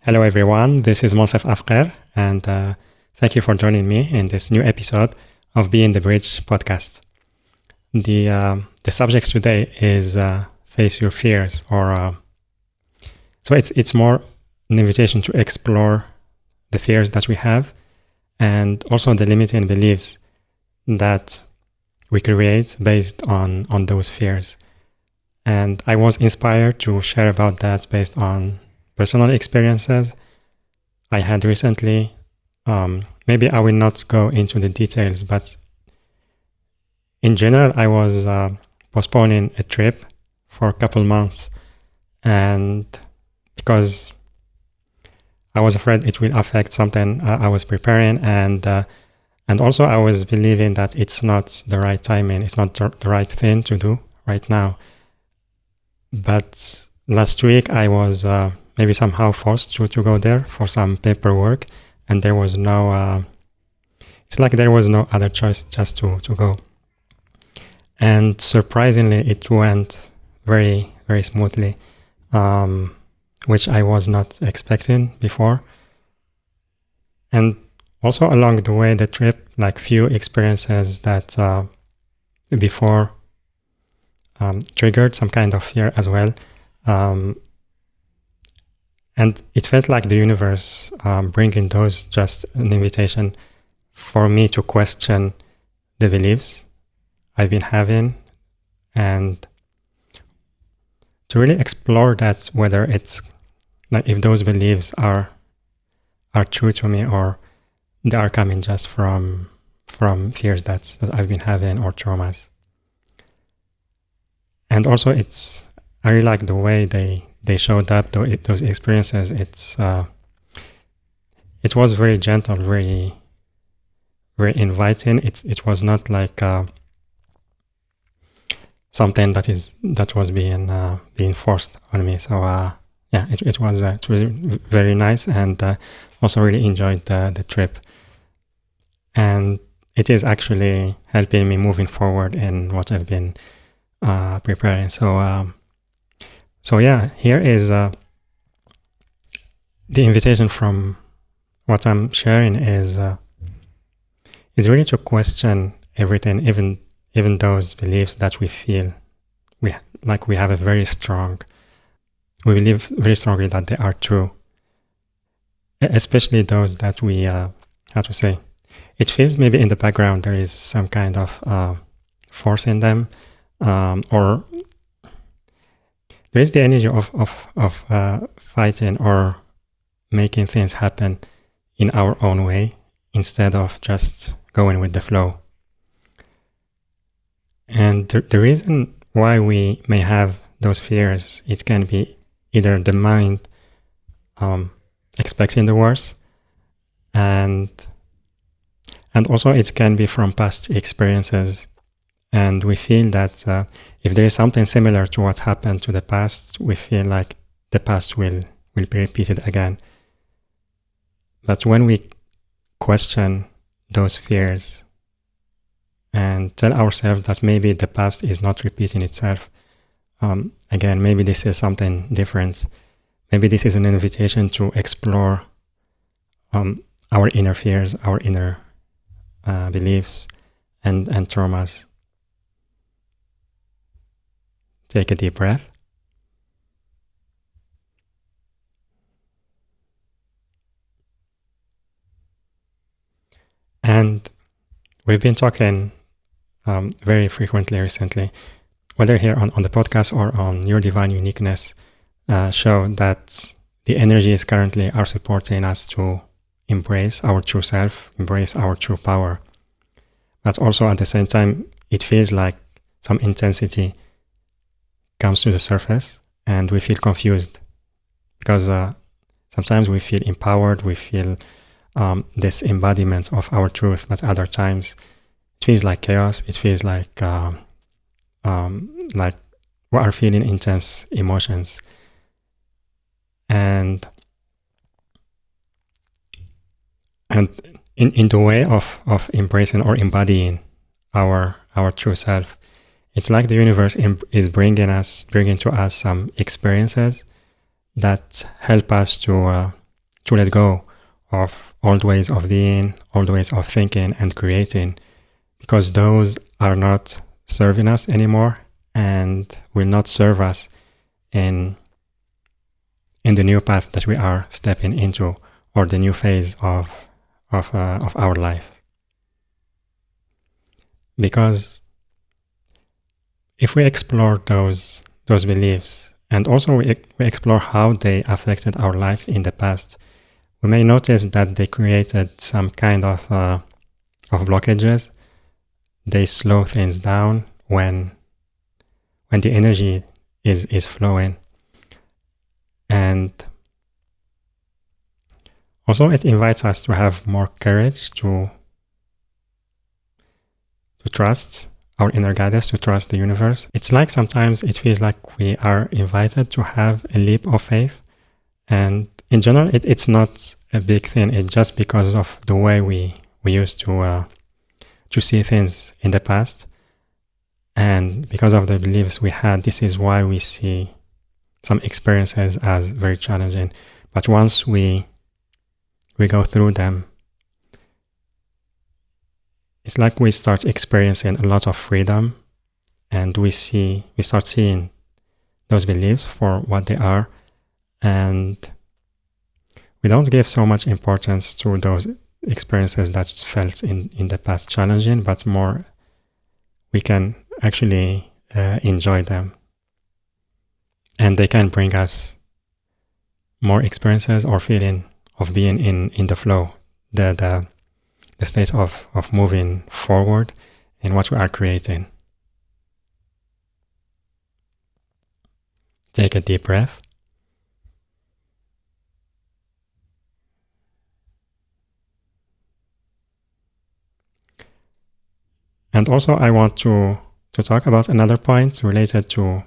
Hello everyone, this is Moncef Afkir, and thank you for joining me in this new episode of Being the Bridge podcast. The subject today is face your fears, so it's more an invitation to explore the fears that we have, and also the limiting beliefs that we create based on those fears. And I was inspired to share about that based on personal experiences I had recently. Maybe I will not go into the details, but in general, I was postponing a trip for a couple months, and because I was afraid it will affect something I was preparing, and also I was believing that it's not the right timing, it's not the right thing to do right now. But last week I was maybe somehow forced to go there for some paperwork, and there was no it's like there was no other choice just to go. And surprisingly it went very, very smoothly, which I was not expecting before. And also along the way, the trip, like few experiences that before triggered some kind of fear as well. And it felt like the universe bringing those just an invitation for me to question the beliefs I've been having, and to really explore that, whether it's like if those beliefs are true to me, or they are coming just from fears that I've been having, or traumas. And also I really like the way they showed up, those experiences. It was very gentle, very, very inviting. It was not like something that was being forced on me. So it was really very nice, and also really enjoyed the trip. And it is actually helping me moving forward in what I've been preparing. So yeah, here is the invitation from what I'm sharing is really to question everything, even those beliefs that we feel we have we believe very strongly that they are true, especially those that we it feels maybe in the background there is some kind of force in them, or there is the energy of fighting or making things happen in our own way instead of just going with the flow. And the reason why we may have those fears, it can be either the mind expecting the worst, and also it can be from past experiences. And we feel that if there is something similar to what happened to the past, we feel like the past will be repeated again. But when we question those fears and tell ourselves that maybe the past is not repeating itself, again, maybe this is something different. Maybe this is an invitation to explore our inner fears, our inner beliefs and traumas. Take a deep breath. And we've been talking very frequently recently, whether here on the podcast or on Your Divine Uniqueness show, that the energies currently are supporting us to embrace our true self, embrace our true power. But also at the same time, it feels like some intensity comes to the surface and we feel confused, because sometimes we feel empowered, we feel this embodiment of our truth, but other times it feels like chaos. It feels like we are feeling intense emotions, and in the way of embracing or embodying our true self, it's like the universe is bringing to us some experiences that help us to to let go of old ways of being, old ways of thinking and creating, because those are not serving us anymore and will not serve us in the new path that we are stepping into, or the new phase of our life. Because if we explore those beliefs, and also we explore how they affected our life in the past, we may notice that they created some kind of blockages. They slow things down when the energy is flowing. And also it invites us to have more courage to trust our inner guidance, to trust the universe. It's like sometimes it feels like we are invited to have a leap of faith. And in general, it's not a big thing. It's just because of the way we used to see things in the past. And because of the beliefs we had, this is why we see some experiences as very challenging. But once we go through them, it's like we start experiencing a lot of freedom, and we start seeing those beliefs for what they are, and we don't give so much importance to those experiences that felt in the past challenging, but more we can actually enjoy them, and they can bring us more experiences or feeling of being in the flow, the state of moving forward in what we are creating. Take a deep breath. And also I want to talk about another point related to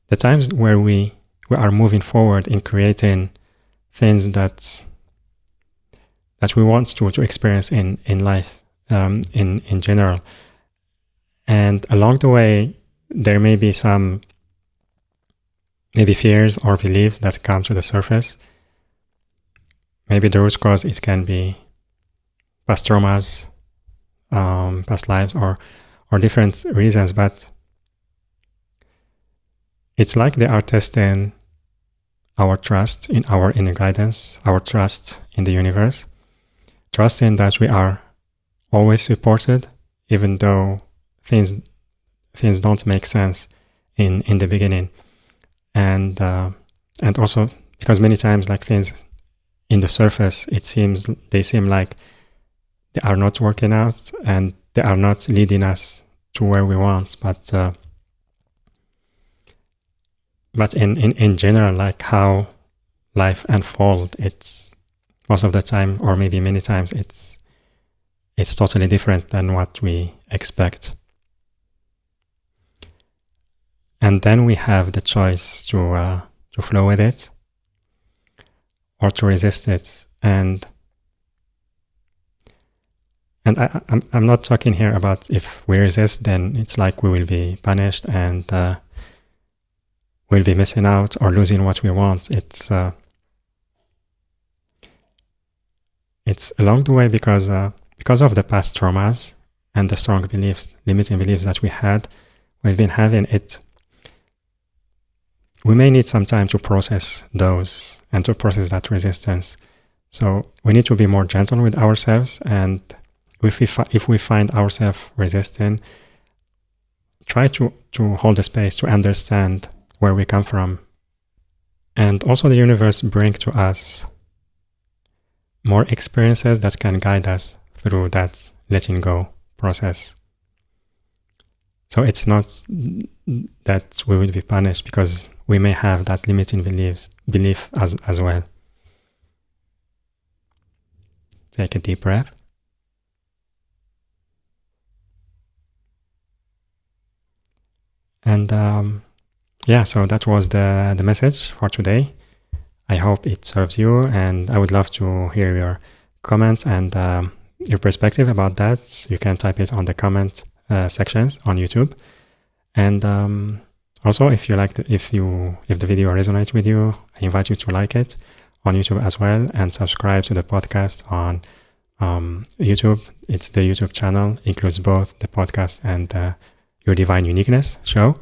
the times where we are moving forward in creating things that we want to experience in life, in general. And along the way, there may be some maybe fears or beliefs that come to the surface. Maybe the root cause, it can be past traumas, past lives, or different reasons, but it's like they are testing our trust in our inner guidance, our trust in the universe, trusting that we are always supported, even though things don't make sense in the beginning, and also because many times, like, things in the surface, they seem like they are not working out and they are not leading us to where we want, but in general, like how life unfolds, it's most of the time, or maybe many times, it's totally different than what we expect. And then we have the choice to flow with it or to resist it. And I'm not talking here about if we resist, then it's like we will be punished and we'll be missing out or losing what we want. It's along the way because of the past traumas and the strong beliefs, limiting beliefs that we've been having it. We may need some time to process those and to process that resistance. So we need to be more gentle with ourselves, and if we find ourselves resisting, try to hold the space to understand where we come from. And also the universe brings to us more experiences that can guide us through that letting go process. So it's not that we will be punished because we may have that limiting belief as well. Take a deep breath. And so that was the message for today. I hope it serves you, and I would love to hear your comments and your perspective about that. You can type it on the comment sections on YouTube. And also, if the video resonates with you, I invite you to like it on YouTube as well, and subscribe to the podcast on YouTube. It's the YouTube channel, includes both the podcast and Your Divine Uniqueness show,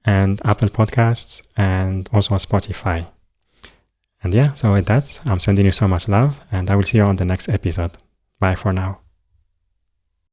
and Apple Podcasts, and also Spotify. And yeah, so with that, I'm sending you so much love, and I will see you on the next episode. Bye for now.